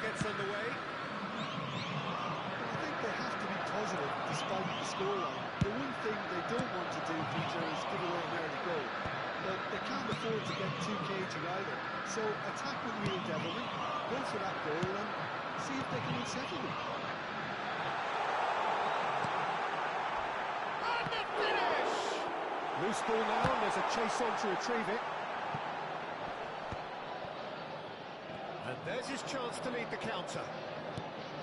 gets underway. I think they have to be positive despite the scoreline. The one thing they don't want to do, Peter, is give away an early goal. But they can't afford to get too cagey either. So attack with real devilment, go for that goal and see if they can unsettle them. And the finish! Loose ball now, and there's a chase on to retrieve it. And there's his chance to lead the counter.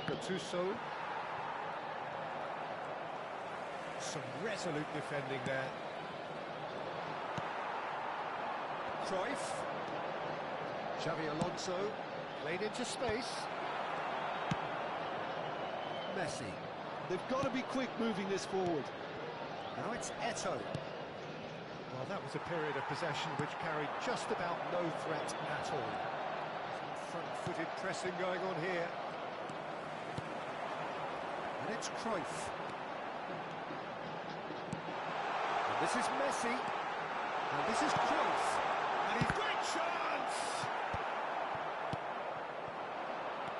Gattuso. Some resolute defending there. Cruyff. Xavi Alonso. Played into space. Messi. They've got to be quick moving this forward. Now it's Eto'o. Well, that was a period of possession which carried just about no threat at all. Some front-footed pressing going on here. And it's Cruyff. And this is Messi. And this is Cruyff. And he's great chance!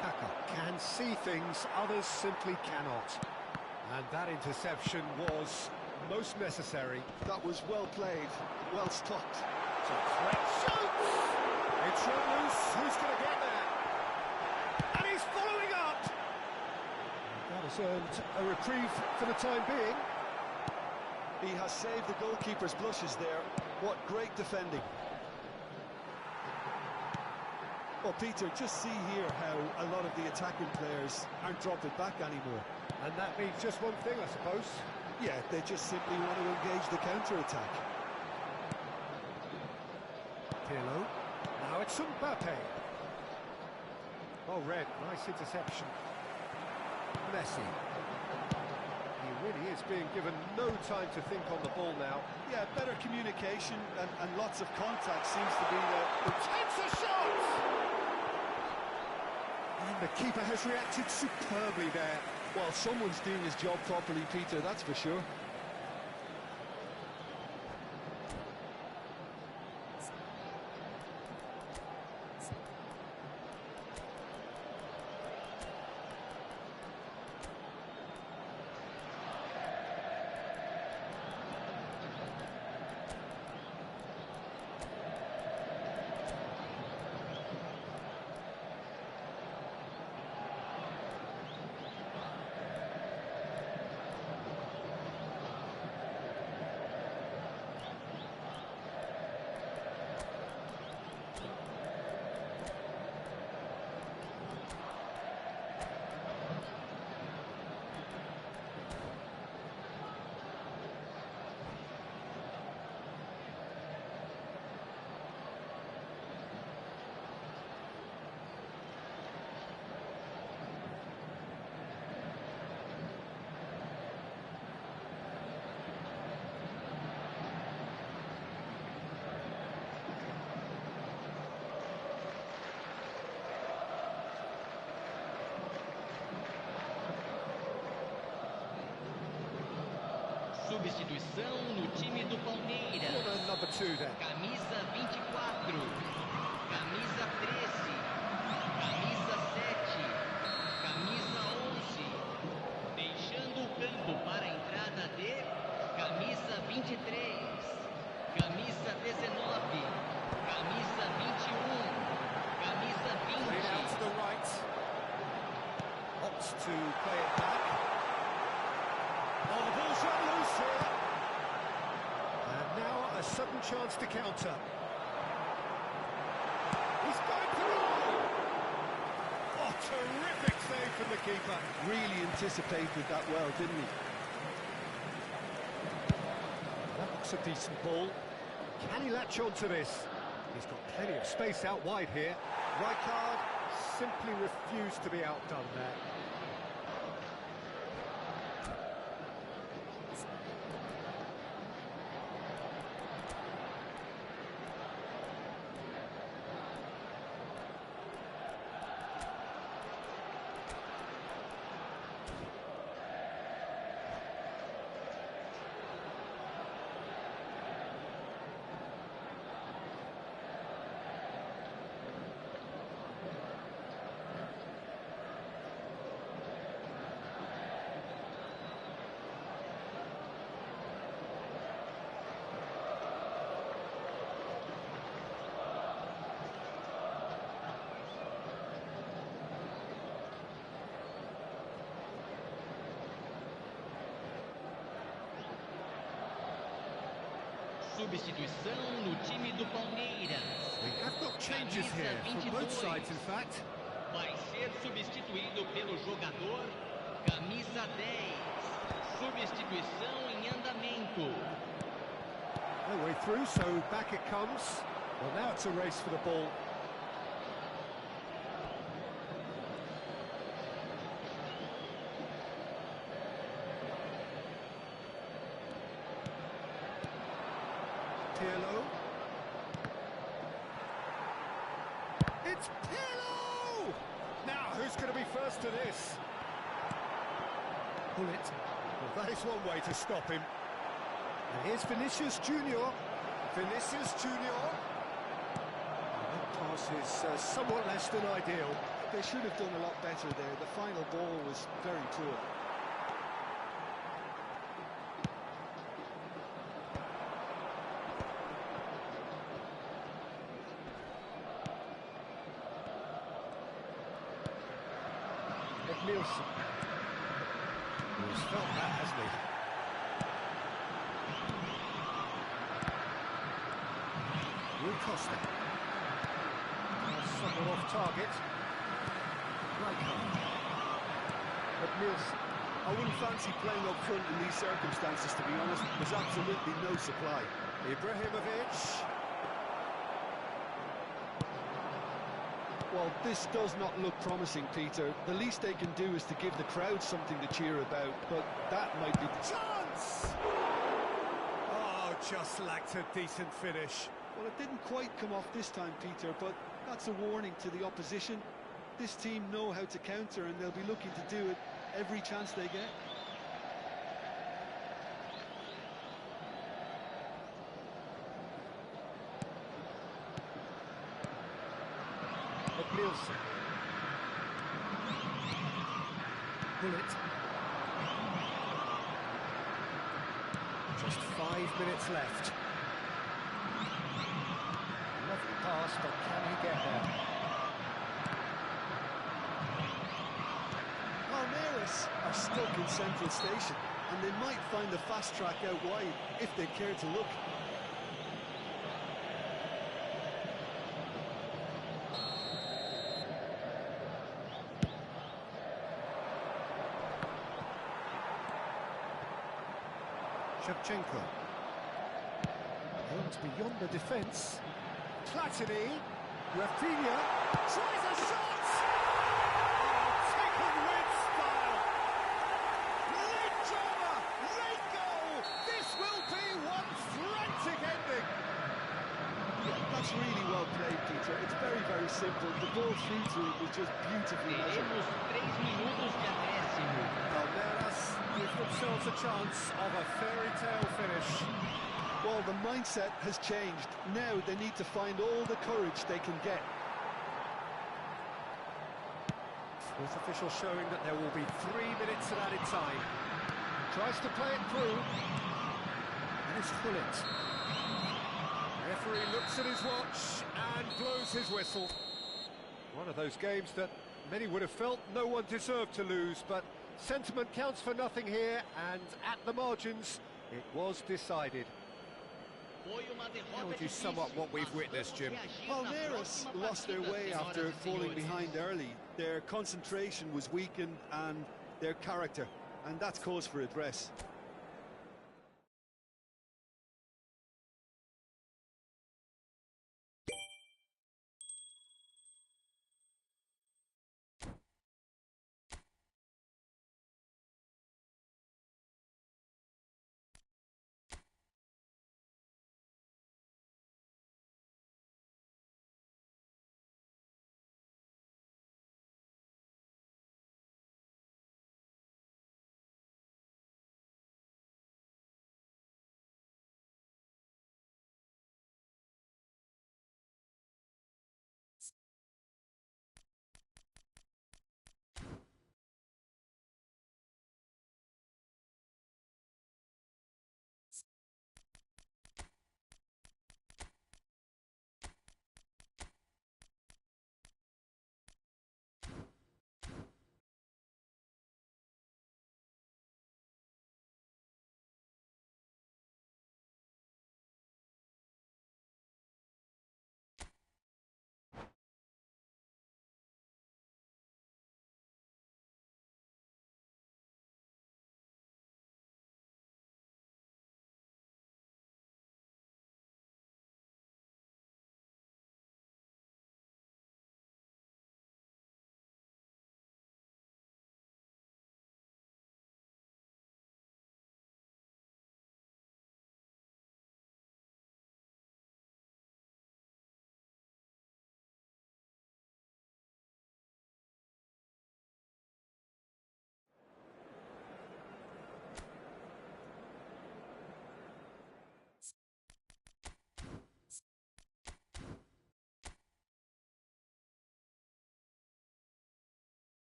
Kaka can see things others simply cannot. And that interception was most necessary. That was well played, well stopped. It's a threat shoots! It's run loose, who's going to get there? And he's following up! That has earned a reprieve for the time being. He has saved the goalkeeper's blushes there. What great defending. Well, Peter, just see here how a lot of the attacking players aren't dropping back anymore. And that means just one thing, I suppose. Yeah, they just simply want to engage the counter-attack. Pirlo. Now it's Mbappe. Oh, Red, nice interception. Messi. He really is being given no time to think on the ball now. Yeah, better communication and lots of contact seems to be the... It's a shot! And the keeper has reacted superbly there. Well, someone's doing his job properly, Peter, that's for sure. Substituição no time do Palmeiras. Number 2 then. Camisa 24, camisa 13, camisa 7, camisa 11. Deixando o campo para a entrada de camisa 23, camisa 19, camisa 21, camisa 20. Played out to the right. Opts to play it back. Oh, the ball's run loose here. And now a sudden chance to counter. He's going to roll! Oh, terrific save from the keeper. Really anticipated that well, didn't he? That looks a decent ball. Can he latch on to this? He's got plenty of space out wide here. Rijkaard simply refused to be outdone there. substituição no time do Palmeiras. We have got changes here from both sides, in fact. Vai ser substituído pelo jogador camisa 10. Substituição em andamento. No way through, so back it comes. Well, now it's a race for the ball. Pirlo. It's Pirlo! Now, who's going to be first to this? Pull it. Well, that is one way to stop him. And here's Vinicius Junior. Vinicius Junior. That pass is somewhat less than ideal. They should have done a lot better there. The final ball was very poor. Nielsen. He's felt that, hasn't he? Rui Costa. Somewhat off target. But Nielsen, I wouldn't fancy playing up front in these circumstances, to be honest. There's absolutely no supply. Ibrahimovic. Well, this does not look promising, Peter. The least they can do is to give the crowd something to cheer about, but that might be the Chance! Oh, just lacked a decent finish. Well, it didn't quite come off this time, Peter, but that's a warning to the opposition. This team know how to counter, and they'll be looking to do it every chance they get. Nielsen. Pull it. Just 5 minutes left. Lovely pass, but can he get there? Palmeiras are stuck in Central Station, and they might find the fast track out wide if they care to look. Shevchenko. Aimed beyond the defence. Platini. Rafinha. Tries a shot! Oh, taken with style. Great jumper! Great goal! This will be one frantic ending. Yeah, that's really well played, Peter. It's very, very simple. The ball through to it was just beautifully measured. Teremos 3 minutos de acréscimo. Palmeiras give themselves a chance of a fairy tale finish. Well, the mindset has changed. Now they need to find all the courage they can get. Fourth official showing that there will be 3 minutes of added time. Tries to play it through. And it's Hullet. Referee looks at his watch and blows his whistle. One of those games that many would have felt no one deserved to lose, but sentiment counts for nothing here, and at the margins, it was decided. How would you sum up what we've witnessed, Jim? Palmeiras lost their way after falling behind early. Their concentration was weakened and their character, and that's cause for address.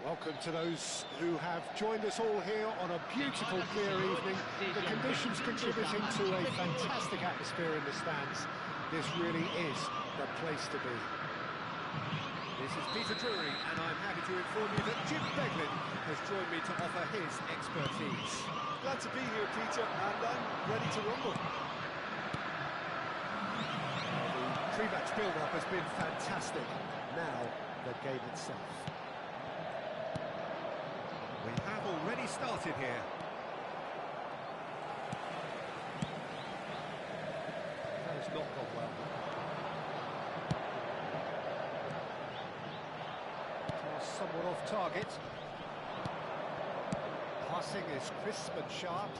Welcome to those who have joined us all here on a beautiful, clear evening. The conditions contributing to a fantastic atmosphere in the stands. This really is the place to be. This is Peter Drury, and I'm happy to inform you that Jim Beglin has joined me to offer his expertise. Glad to be here, Peter, and I'm ready to rumble. The pre-match build-up has been fantastic. Now, the game itself. We have already started here. That has not gone well. Somewhat off target. Passing is crisp and sharp.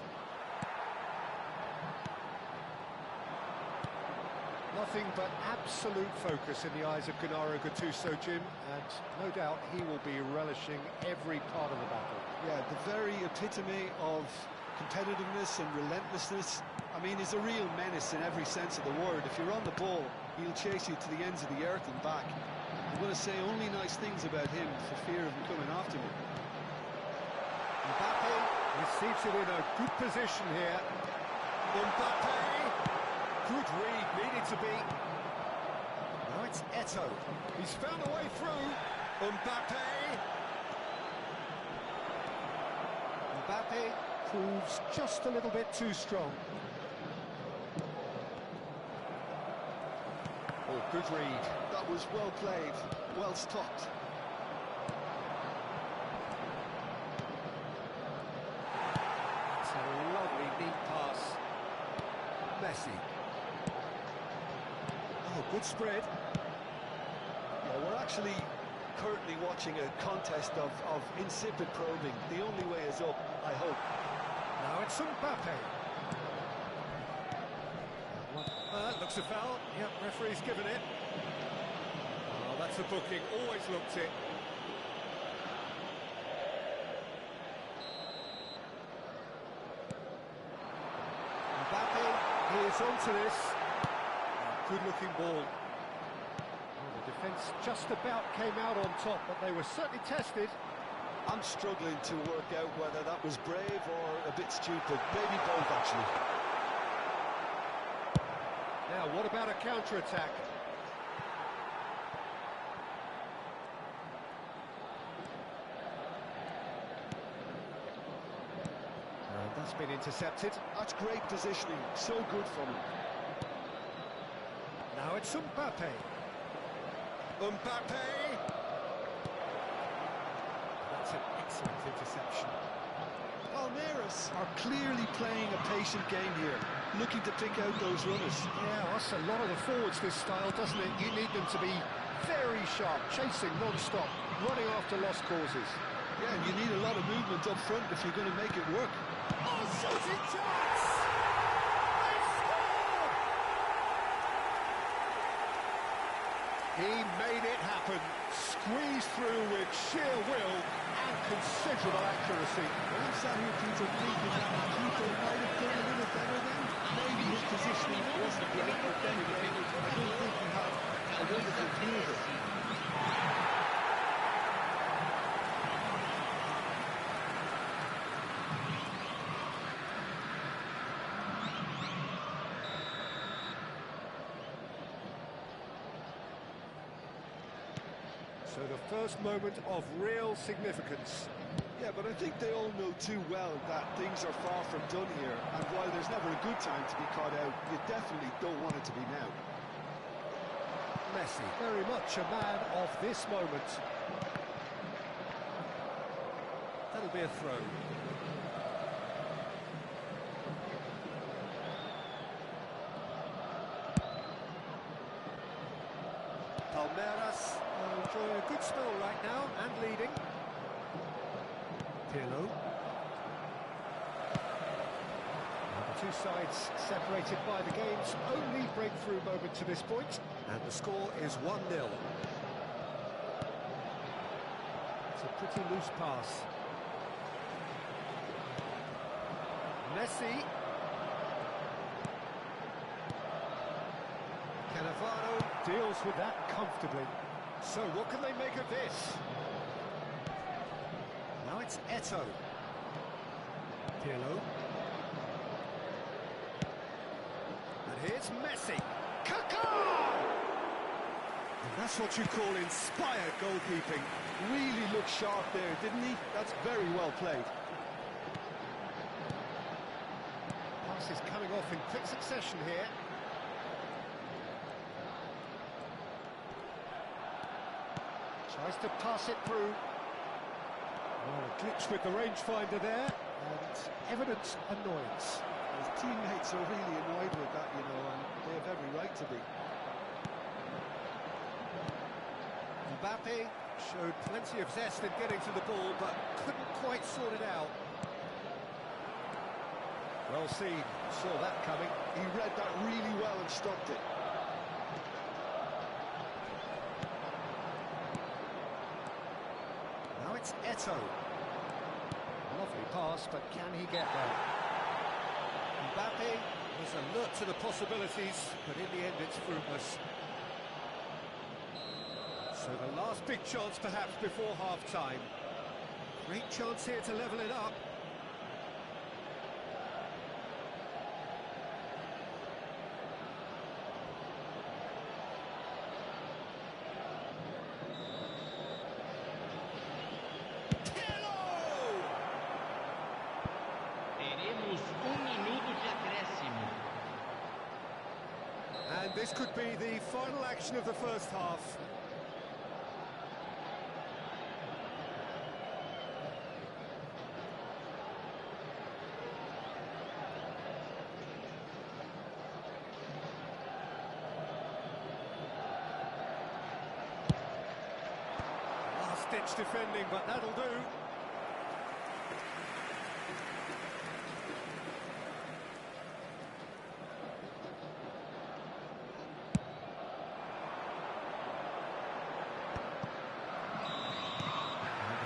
Nothing but absolute focus in the eyes of Gennaro Gattuso, Jim, and no doubt he will be relishing every part of the battle. Yeah, the very epitome of competitiveness and relentlessness. I mean, he's a real menace in every sense of the word. If you're on the ball, he'll chase you to the ends of the earth and back. I'm going to say only nice things about him for fear of him coming after me. Mbappe receives it in a good position here. Mbappe, good read, needed to be. Now it's Eto'o. He's found a way through. Mbappe. Mbappe proves just a little bit too strong. Oh, good read. That was well played, well stopped. It's a lovely, neat pass. Messi. Oh, good spread. Yeah, we're actually currently watching a contest of insipid probing. The only way is up, I hope. Now it's Mbappe. Looks a foul. Yep, referee's given it. Oh, that's a booking. Always looked it. Mbappe is onto this. Good-looking ball. Oh, the defence just about came out on top, but they were certainly tested. I'm struggling to work out whether that was brave or a bit stupid. Maybe both, actually. Now, what about a counter-attack? And that's been intercepted. That's great positioning. So good from him. Now it's Mbappe. Mbappe! That's an excellent interception. Palmeiras are clearly playing a patient game here, looking to pick out those runners. Yeah, that's a lot of the forwards, this style, doesn't it? You need them to be very sharp, chasing non-stop, running after lost causes. Yeah, and you need a lot of movement up front if you're going to make it work. Oh, shooting chance! They scored! He made it happen, squeezed through with sheer will and considerable accuracy. Well, I'm sat here, Peter, thinking that Keeper might have done a little better then. Maybe his positioning wasn't great, but then again, I don't think he had a wonderful view of it. So the first moment of real significance. Yeah, but I think they all know too well that things are far from done here, and while there's never a good time to be caught out, you definitely don't want it to be now. Messi, very much a man of this moment. That'll be a throw. Palmeiras are enjoying a good spell right now and leading. Pirlo. The two sides separated by the game's only breakthrough moment to this point, and the score is 1-0. It's a pretty loose pass. Messi. Cannavaro deals with that comfortably. So what can they make of this? it's Eto. Pirlo. And here's Messi. Kaká! And that's what you call inspired goalkeeping. Really looked sharp there, didn't he? That's very well played. Pass is coming off in quick succession here. Tries to pass it through. Oh, a glitch with the rangefinder there, and evident annoyance. His teammates are really annoyed with that, you know, and they have every right to be. Mbappe showed plenty of zest in getting to the ball, but couldn't quite sort it out. Well seen, saw that coming. He read that really well and stopped it. Now it's Eto. Lovely pass, but can he get there? Mbappe was alert to the possibilities, but in the end it's fruitless. So the last big chance perhaps before half-time. Great chance here to level it up. Teremos minuto de acréscimo. And this could be the final action of the first half. Last-ditch defending, but that'll do.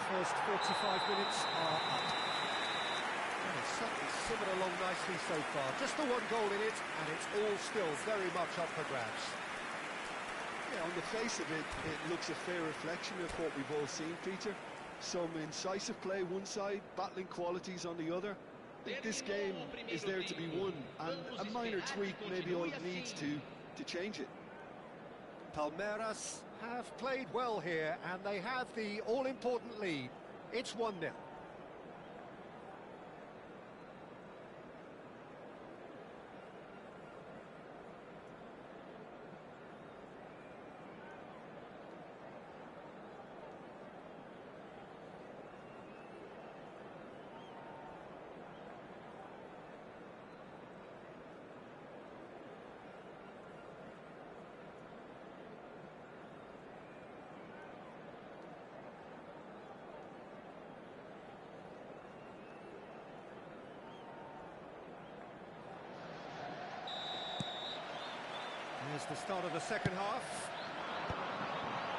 First 45 minutes are up. And it's certainly simmered along nicely so far. Just the one goal in it, and it's all still very much up for grabs. Yeah, on the face of it, it looks a fair reflection of what we've all seen, Peter. Some incisive play one side, battling qualities on the other. I think this game is there to be won, and a minor tweak may be all it needs to change it. Palmeiras have played well here, and they have the all-important lead. It's 1-0. Here's the start of the second half.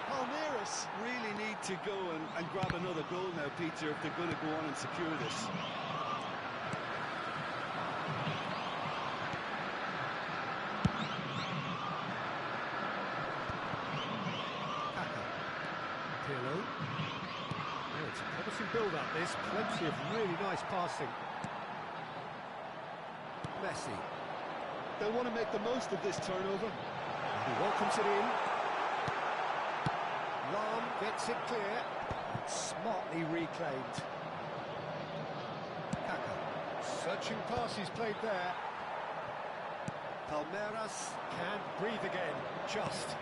Palmeiras really need to go and grab another goal now, Peter, if they're going to go on and secure this. Pirlo. Oh, it's a promising build-up, this. Plenty of really nice passing. Messi. They'll want to make the most of this turnover. He welcomes it in. Lam gets it clear. Smartly reclaimed. Kaká. Searching pass he's played there. Palmeiras can't breathe again. Just.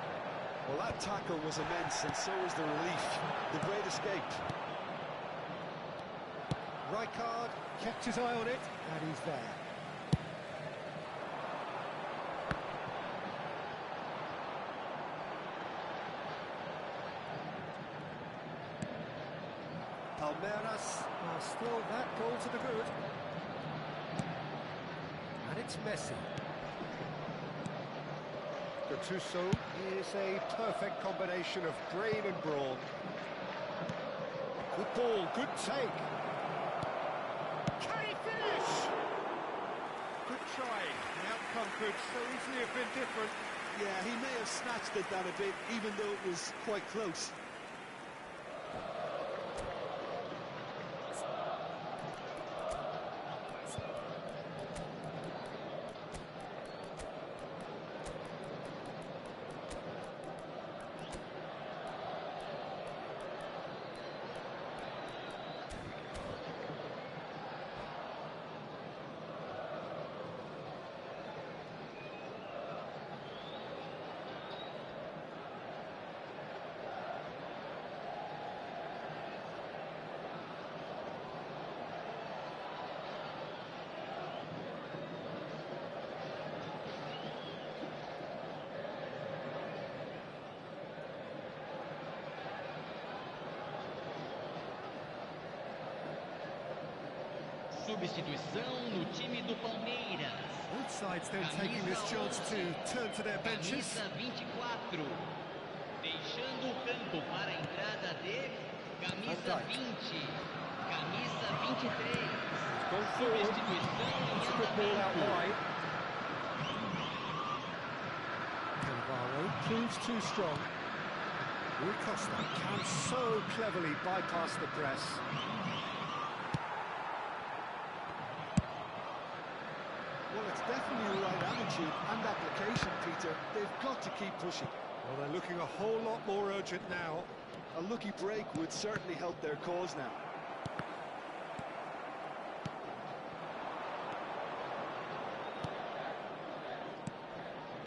Well, that tackle was immense, and so was the relief. The great escape. Rijkaard kept his eye on it, and he's there. Palmeiras are still that goal to the good. And it's Messi. Gattuso is a perfect combination of brain and brawn. Good ball, good take. Can he finish? Good try. The outcome could so easily have been different. Yeah, he may have snatched at that a bit, even though it was quite close. Substituição no time do Palmeiras. Both sides then taking this chance to turn to their benches. Camisa 24. Deixando o campo para a entrada de camisa 20. Camisa 23. Gone forward. Substituição em It's a good ball out andamento. wide. Cannavaro proves too strong. Rui Costa can so cleverly bypass the press. Well, it's definitely the right attitude and application, Peter. They've got to keep pushing. Well, they're looking a whole lot more urgent now. A lucky break would certainly help their cause now.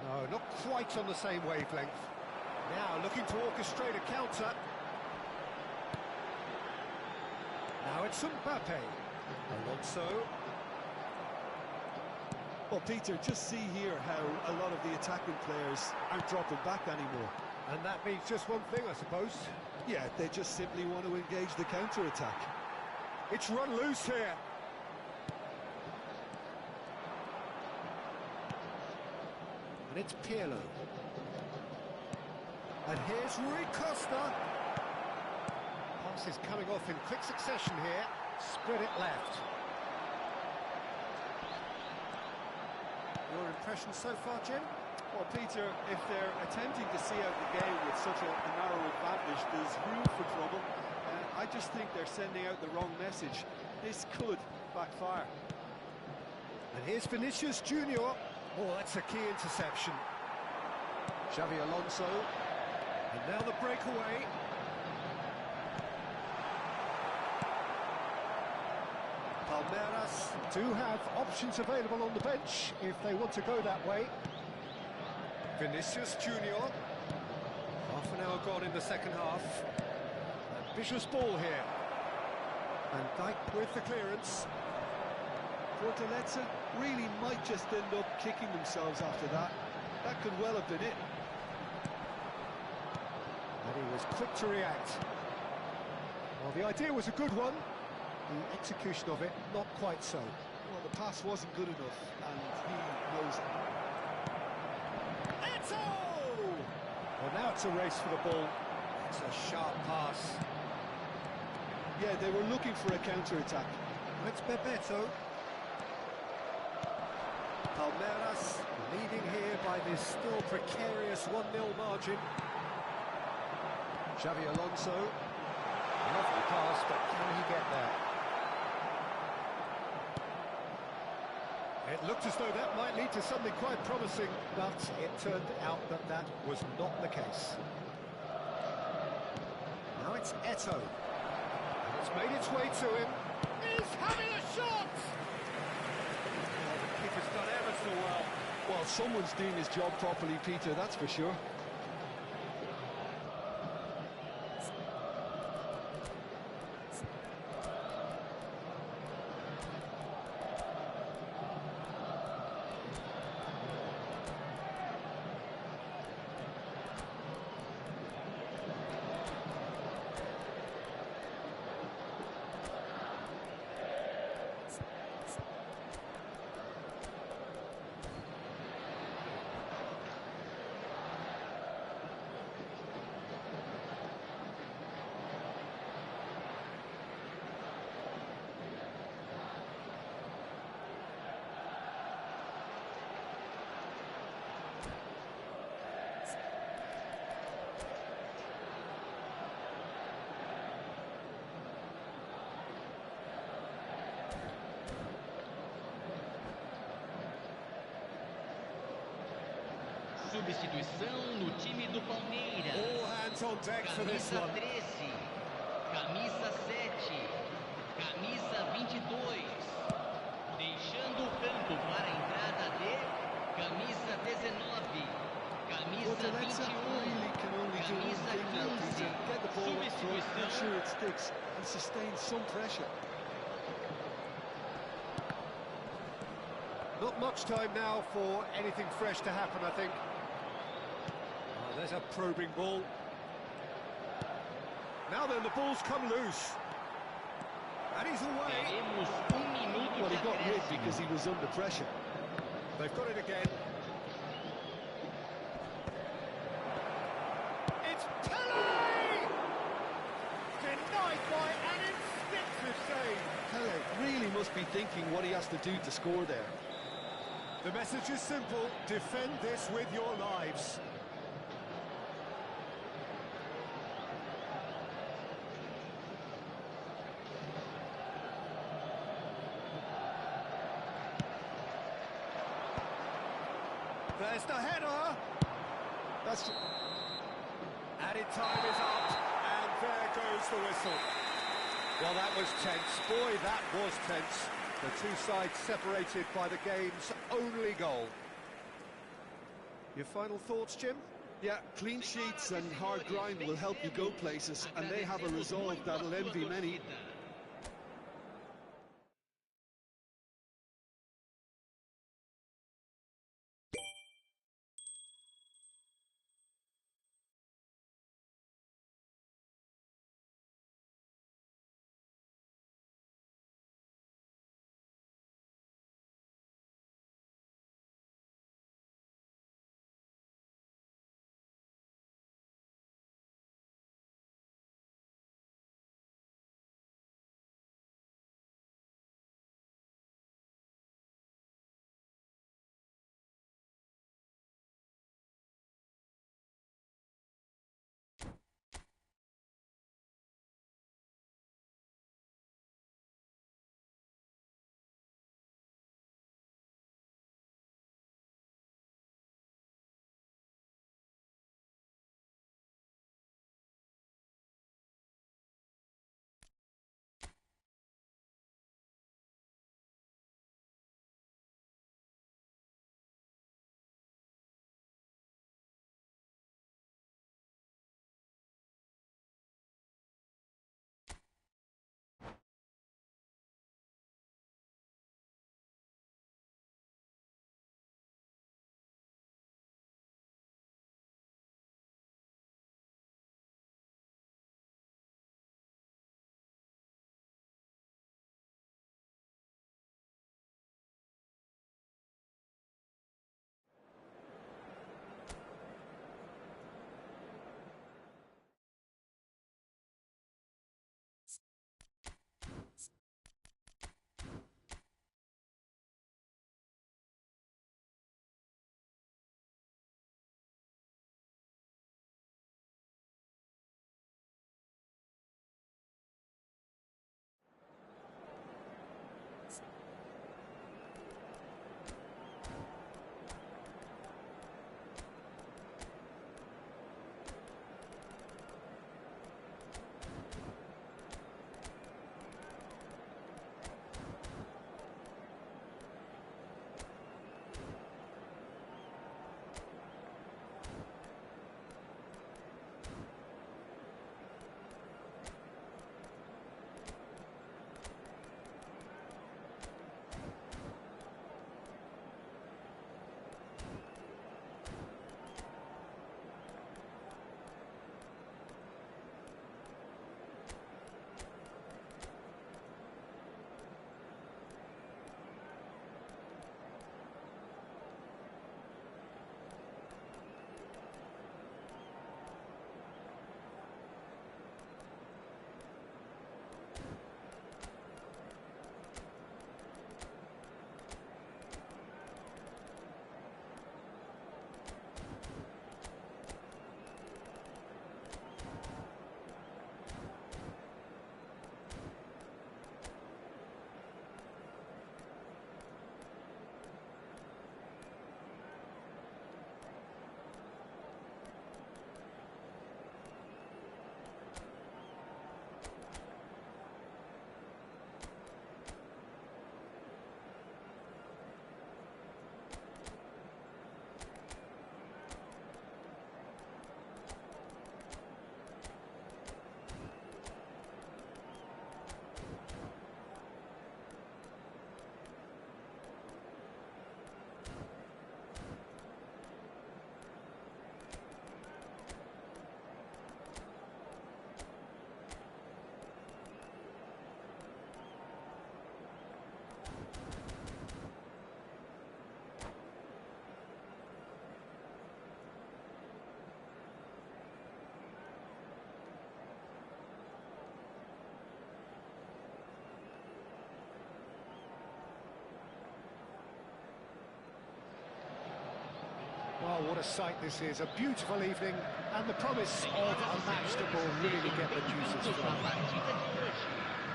No, not quite on the same wavelength. Now looking to orchestrate a counter. Now it's Mbappe. Alonso. Well, Peter, just see here how a lot of the attacking players aren't dropping back anymore. And that means just one thing, I suppose. Yeah, they just simply want to engage the counter-attack. It's run loose here. And it's Pirlo. And here's Rui Costa. Pass is coming off in quick succession here. Spread it left. Your impression so far, Jim? Well, Peter, if they're attempting to see out the game with such a narrow advantage, there's room for trouble. I just think they're sending out the wrong message. This could backfire. And here's Vinicius Junior. Oh, that's a key interception. Xavi Alonso. And now the breakaway. Palmeiras do have options available on the bench if they want to go that way. Vinicius Junior. Half an hour gone in the second half. Ambitious ball here. And Dijk with the clearance. Fortaleza really might just end up kicking themselves after that. That could well have been it. And he was quick to react. Well, the idea was a good one. The execution of it, not quite so. Well, the pass wasn't good enough, and he knows it. Eto! Well, now it's a race for the ball. It's a sharp pass. Yeah, they were looking for a counter-attack. It's Bebeto. Palmeiras leading here by this still precarious 1-0 margin. Xavi Alonso. Lovely pass, but can he get there? It looked as though that might lead to something quite promising, but it turned out that that was not the case. Now it's Eto. And it's made its way to him. He's having a shot! Oh, the keeper's done ever so well. Well, someone's doing his job properly, Peter, that's for sure. Substituição no time do Palmeiras. All hands on deck for this Camisa one. 13, camisa 7, camisa 22. Deixando o campo para a entrada de camisa 19, camisa Fortaleza 21, really can only do one camisa thing now, 15. Peter. Get the ball up front, make Substituição. sure it sticks, and sustain some pressure. Not much time now for anything fresh to happen, I think. There's a probing ball. Now then, the ball's come loose. And he's away. Teremos minuto Well, de he got hit acréscimo. because he was under pressure. They've got it again. It's Pele! Denied by an instinctive save. Pele really must be thinking what he has to do to score there. The message is simple: defend this with your lives. There's the header. That's Added time is up, and there goes the whistle. Well, that was tense. Boy, that was tense. The two sides separated by the game's only goal. Your final thoughts, Jim? Yeah, clean sheets and hard grind will help you go places, and they have a resolve that'll envy many. Oh, what a sight this is. A beautiful evening and the promise of a match that will really get the juices Tudo flowing. a partida de hoje.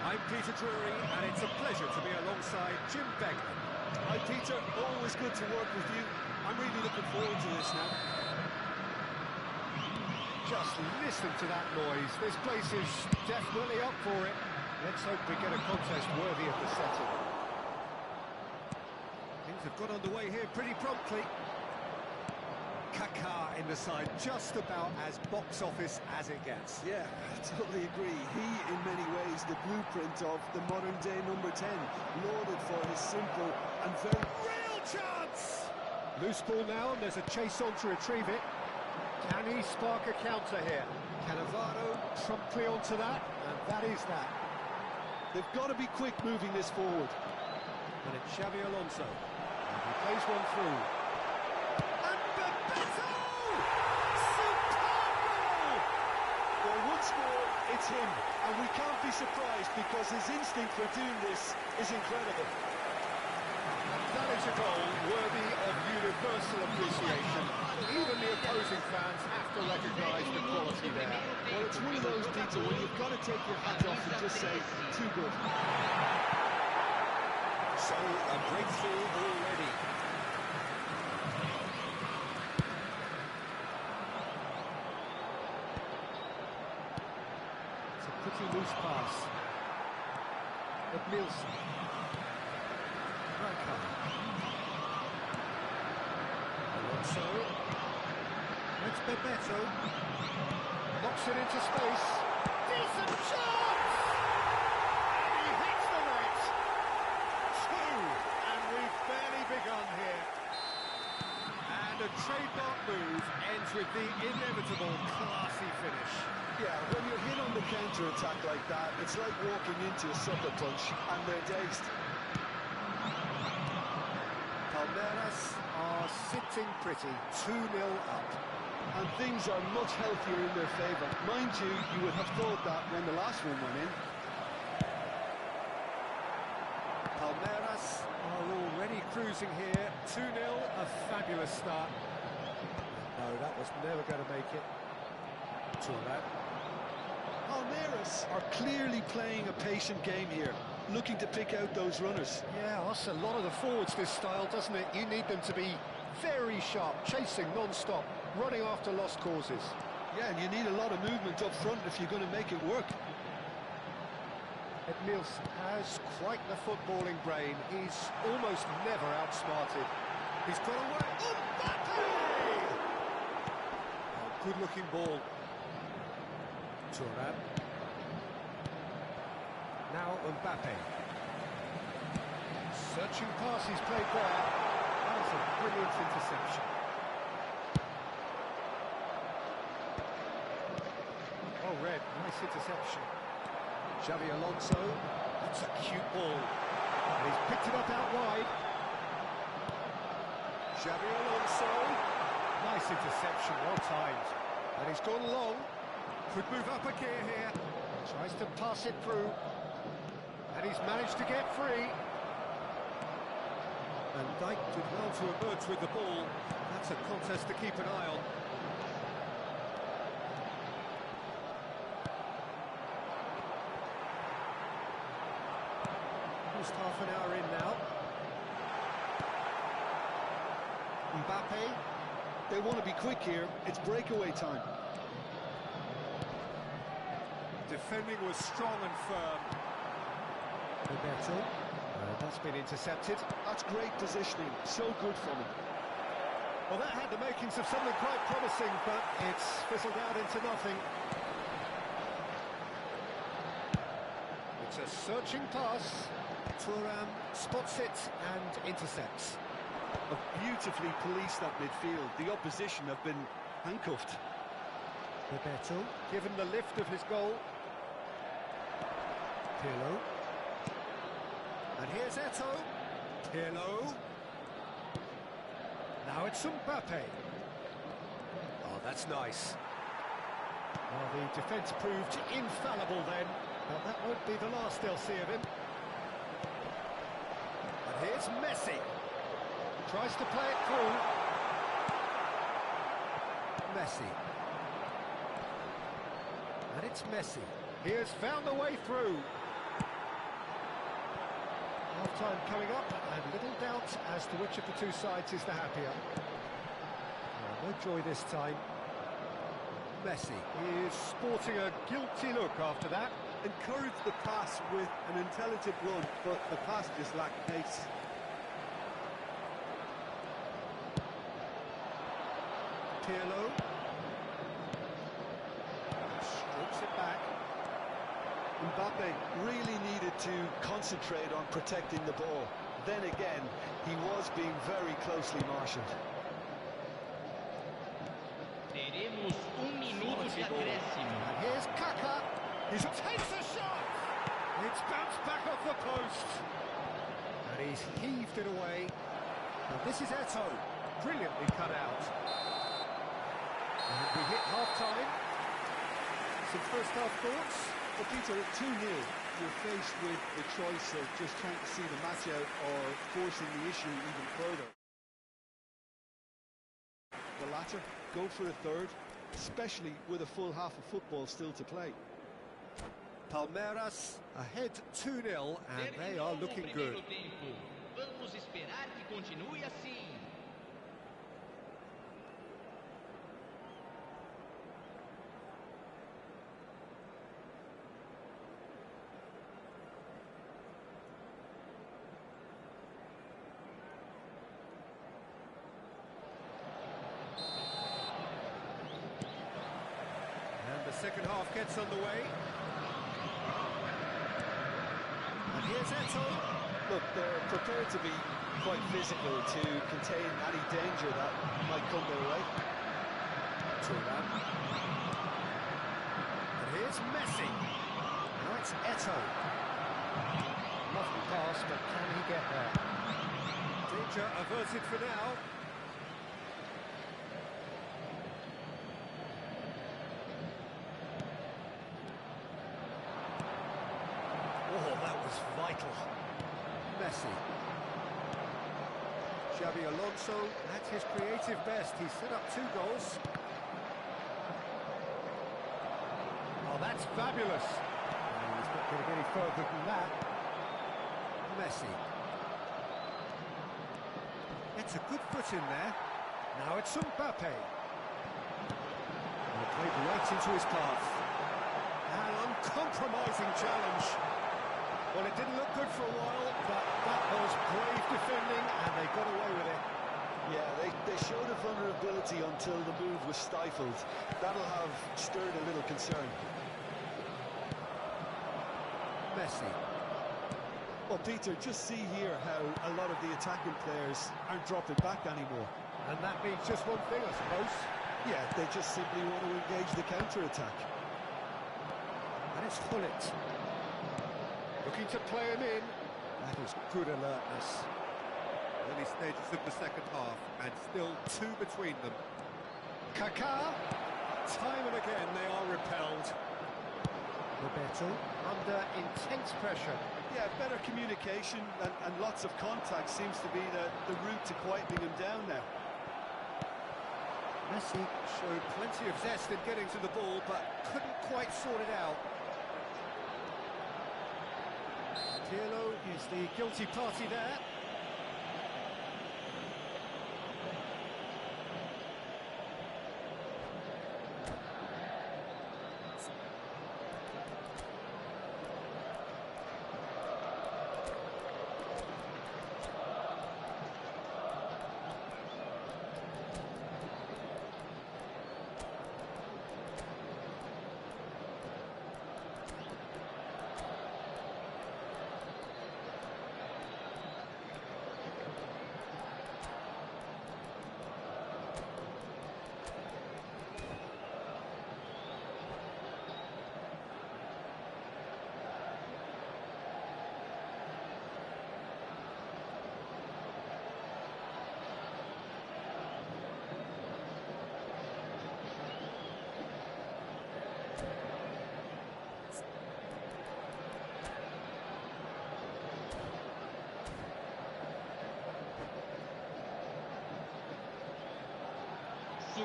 I'm Peter Drury, and it's a pleasure to be alongside Jim Beglin. Hi, Peter. Always good to work with you. I'm really looking forward to this now. Just listen to that noise. This place is definitely up for it. Let's hope we get a contest worthy of the setting. Things have got underway here pretty promptly. Kaká in the side, just about as box office as it gets. Yeah, I totally agree. He, in many ways, the blueprint of the modern-day number 10, lauded for his simple and very... Real chance! Loose ball now, and there's a chase on to retrieve it. Can he spark a counter here? Cannavaro promptly onto that, and that is that. They've got to be quick moving this forward. And it's Xabi Alonso. And he plays one through. And Bebeto! Superb goal! Well, once more, it's him, and we can't be surprised because his instinct for doing this is incredible. That is a goal worthy of universal appreciation. Even the opposing fans have to recognise the quality there. Well, it's one of those, Peter, when you've got to take your hat off and just say, too good. So, a breakthrough already. It's a pretty loose pass. Nielsen. Alonso. It's Bebeto. Knocks it into space. Decent chance! And he hits the net. Two, and we've barely begun here. And a trademark move ends with the inevitable classy finish. Yeah, when you're hit on the counter-attack like that, it's like walking into a sucker punch, and they're dazed. Palmeiras are sitting pretty, 2-0 up. And things are much healthier in their favour. Mind you, you would have thought that when the last one went in. Palmeiras are already cruising here, 2-0, a fabulous start. No, that was never going to make it. Turan. Palmeiras are clearly playing a patient game here, looking to pick out those runners. Yeah, that's a lot of the forwards, this style, doesn't it? You need them to be very sharp, chasing non-stop, running after lost causes. Yeah, and you need a lot of movement up front if you're going to make it work. Nielsen has quite the footballing brain. He's almost never outsmarted. He's got away. Mbappe! Oh, good-looking ball. Turan. Now Mbappe. Searching pass he's played there. That is a brilliant interception. Oh, Red, nice interception. Xabi Alonso, that's a cute ball. And he's picked it up out wide. Xabi Alonso, nice interception, well timed. And he's gone long, could move up a gear here. Tries to pass it through. And he's managed to get free. And Dijk did well to emerge with the ball. That's a contest to keep an eye on. Almost half an hour in now. Mbappe. They want to be quick here. It's breakaway time. Defending was strong and firm. Bebeto. That's been intercepted. That's great positioning. So good from him. Well, that had the makings of something quite promising, but it's fizzled out into nothing. It's a searching pass. Thuram spots it and intercepts. Have beautifully policed that midfield. The opposition have been handcuffed. Bebeto, given the lift of his goal. Pirlo. And here's Eto'o. Pirlo. Now it's Mbappe. Oh, that's nice. Well, the defence proved infallible then, but that won't be the last they'll see of him. And here's Messi. Tries to play it through. Messi. And it's Messi. He has found the way through. Half-time coming up, and little doubt as to which of the two sides is the happier. No joy this time. Messi is sporting a guilty look after that. Encouraged the pass with an intelligent run, but the pass just lacked pace. Pirlo. Strokes it back. Mbappe really needed to concentrate on protecting the ball. Then again, he was being very closely marshalled. Teremos minuto de acréscimo. And here's Kaká. He takes a shot. It's bounced back off the post. And he's heaved it away. And this is Eto'o. Brilliantly cut out. And we hit half-time. Some first-half thoughts? Well, Peter, at 2-0, you're faced with the choice of just trying to see the match out or forcing the issue even further. The latter, go for a third, especially with a full half of football still to play. Palmeiras ahead 2-0, and they are looking good. Vamos esperar que continue assim. And the second half gets underway. And here's Eto'o. Look, they're prepared to be quite physical to contain any danger that might come their way. Turan. And here's Messi. Now it's Eto'o. Lovely pass, but can he get there? Danger averted for now. Oh, that was vital. Messi. Xabi Alonso at his creative best. He's set up 2 goals. Oh, that's fabulous. And he's not going to get any further than that. Messi. It's a good foot in there. Now it's Mbappe. And it played right into his path. An uncompromising challenge. Well, it didn't look good for a while, but that was brave defending, and they got away with it. Yeah, they showed a vulnerability until the move was stifled. That'll have stirred a little concern. Messi. Well, Peter, just see here how a lot of the attacking players aren't dropping back anymore. And that means just one thing, I suppose. Yeah, they just simply want to engage the counter-attack. And it's Hullet. Looking to play him in. That is good alertness. Early stages of the second half, and still 2 between them. Kaká. Time and again they are repelled. Roberto under intense pressure. Yeah, better communication and lots of contact seems to be the route to quieting him down now. Messi showed plenty of zest in getting to the ball, but couldn't quite sort it out. Pirlo is the guilty party there.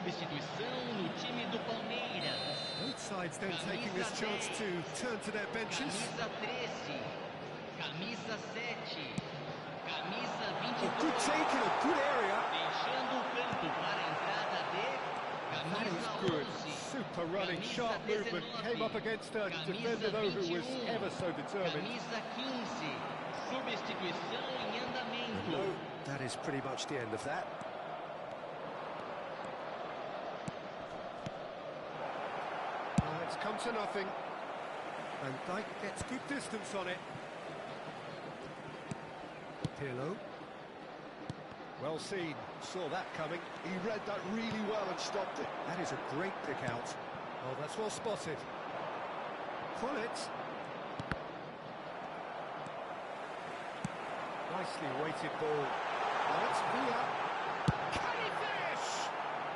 Substituição no time do Palmeiras. Both sides then taking this chance to turn to their benches. Camisa 13, camisa 7, camisa Oh, good 22. take in a good area. Deixando o campo para a entrada de That is camisa good. 11. Super running, camisa sharp movement. 19, Came up against a camisa defender though who was 21, ever so determined. Camisa 15. Substituição em andamento. No, that is pretty much the end of that. Oh, it's come to nothing. And Dyke gets good distance on it. Pirlo. Well seen, saw that coming. He read that really well and stopped it. That is a great pick out. Oh, that's well spotted. Pullet. Nicely weighted ball. Now it's Villa. Can he finish?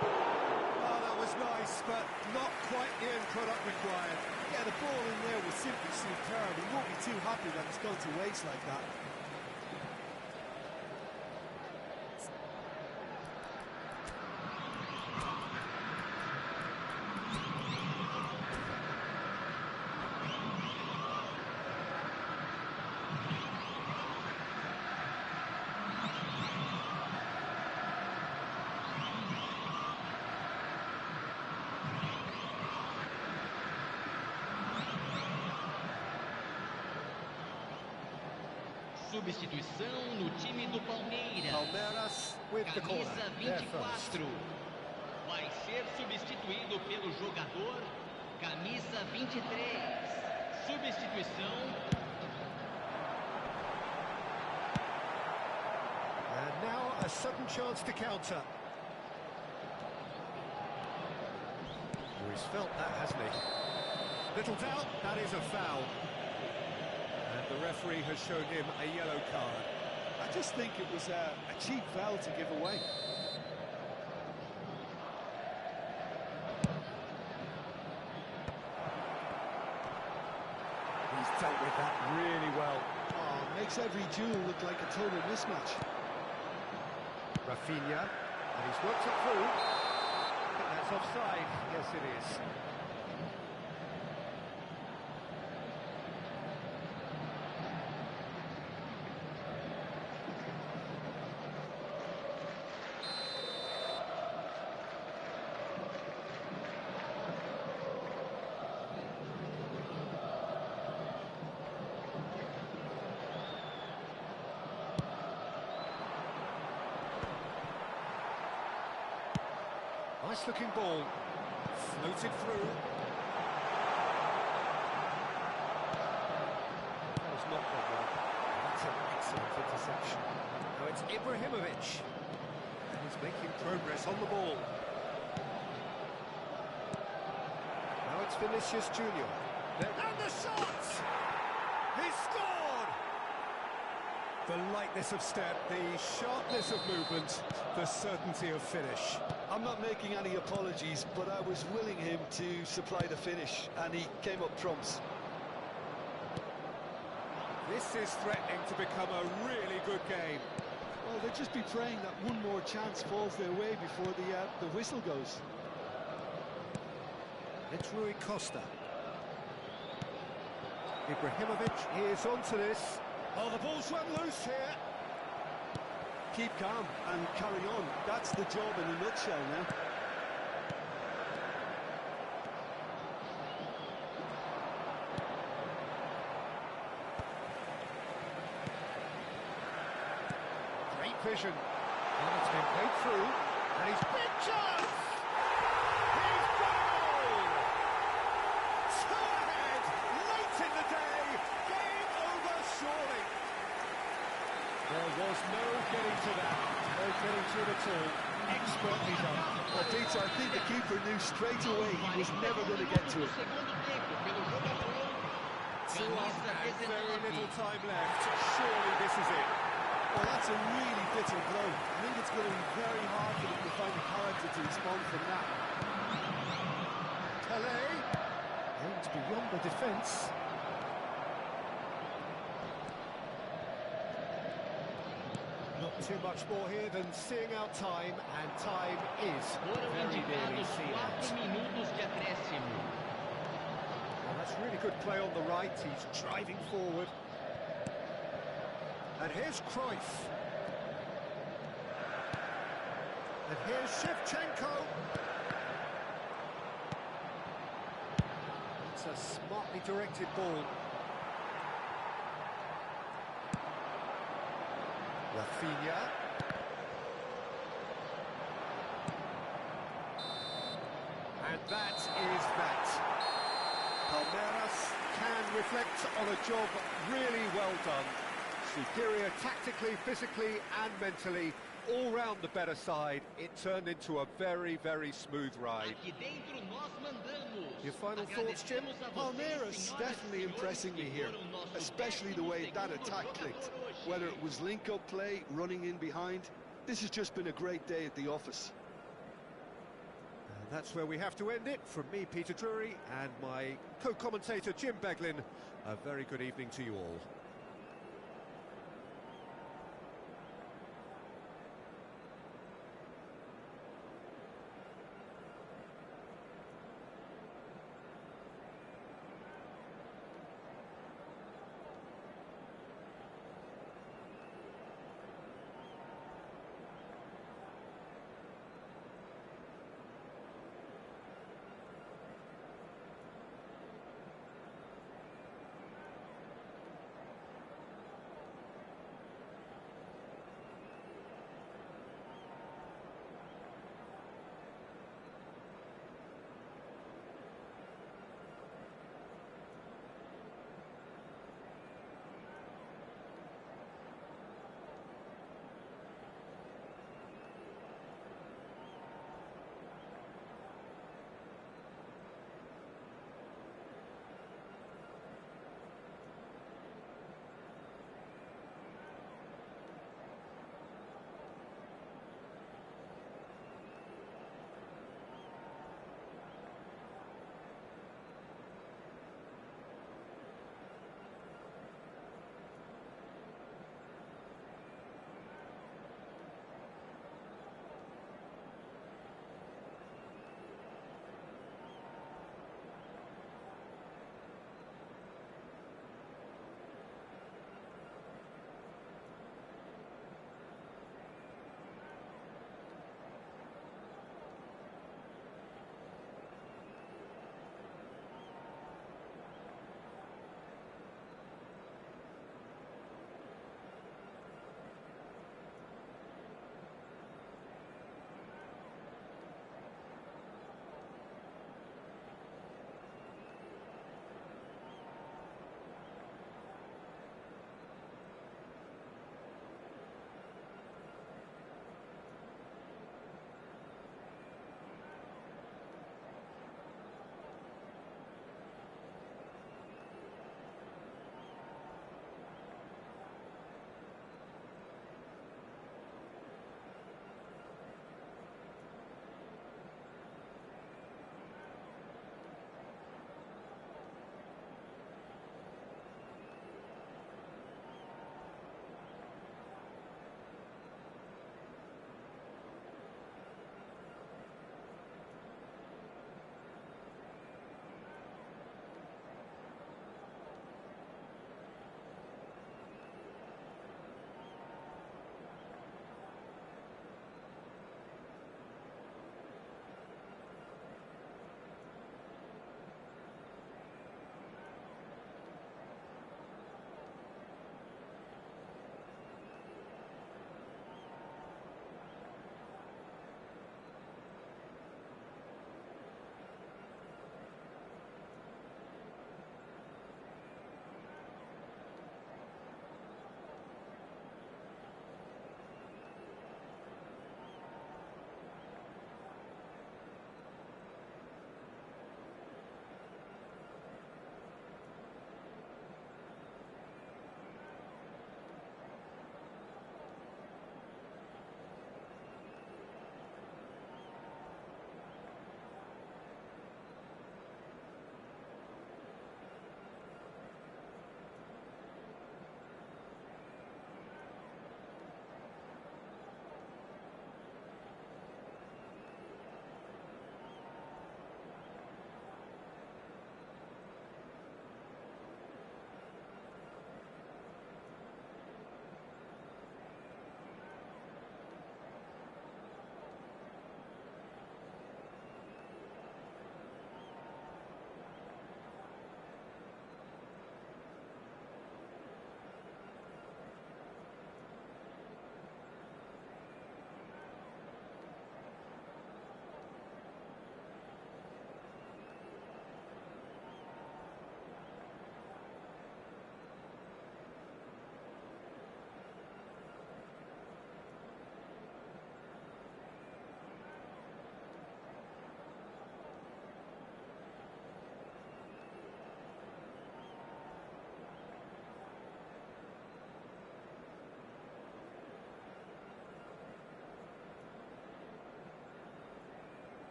Oh, that was nice, but not quite the end product required. Yeah, the ball in there was simply superb. He won't be too happy that it's gone to waste like that. Substituição no time do Palmeiras. Palmeiras with the corner. Camisa There first. 24. Vai ser substituído pelo jogador camisa 23. Substituição. And now a sudden chance to counter. Oh, he's felt that, hasn't he? Little doubt, that is a foul. And the referee has shown him a yellow card. I just think it was a cheap foul to give away. He's dealt with that really well. Oh, makes every duel look like a total mismatch. Rafinha, and he's worked it through. I think that's offside. Yes, it is. Nice looking ball, floated through. That was not gone well. That's an excellent interception. Now it's Ibrahimovic, and he's making progress on the ball. Now it's Vinicius Junior. And the shot! He scored! The lightness of step, the sharpness of movement, the certainty of finish. I'm not making any apologies, but I was willing him to supply the finish, and he came up trumps. This is threatening to become a really good game. Well, they'll just be praying that one more chance falls their way before the whistle goes. It's Rui Costa. Ibrahimovic is onto this. Oh, the ball's run loose here. Keep calm and carry on. That's the job in a nutshell now. Great vision. And it's been played through. And he's big chance! He's goal! Two ahead, late in the day. Game over surely. There was no getting to that. No getting to it at all. Expertly done. Well, Peter, I think the keeper knew straight away he was never going to get to it. Two up and very little time left. Surely this is it. Well, that's a really bitter blow. I think it's going to be very hard for them to find the character to respond from that. Pelé aims beyond the defence. Not too much more here than seeing out time, and time is Foram very nearly indicados seen out. 4 minutos de acréscimo. Well, that's really good play on the right. He's driving forward. And here's Cruyff. And here's Shevchenko. It's a smartly directed ball. Rafinha. And that is that. Palmeiras can reflect on a job really well done. Superior tactically, physically and mentally, all round the better side. It turned into a very, very smooth ride. Aqui dentro nós mandamos. Your final thoughts, Jim? Agradecemos a vocês, Palmeiras senhoras e definitely senhores, impressing me que here, foram nosso especially the way that 12º attack jogador clicked. hoje. Whether it was link-up play, running in behind, this has just been a great day at the office. And that's where we have to end it. From me, Peter Drury, and my co-commentator, Jim Beglin, a very good evening to you all.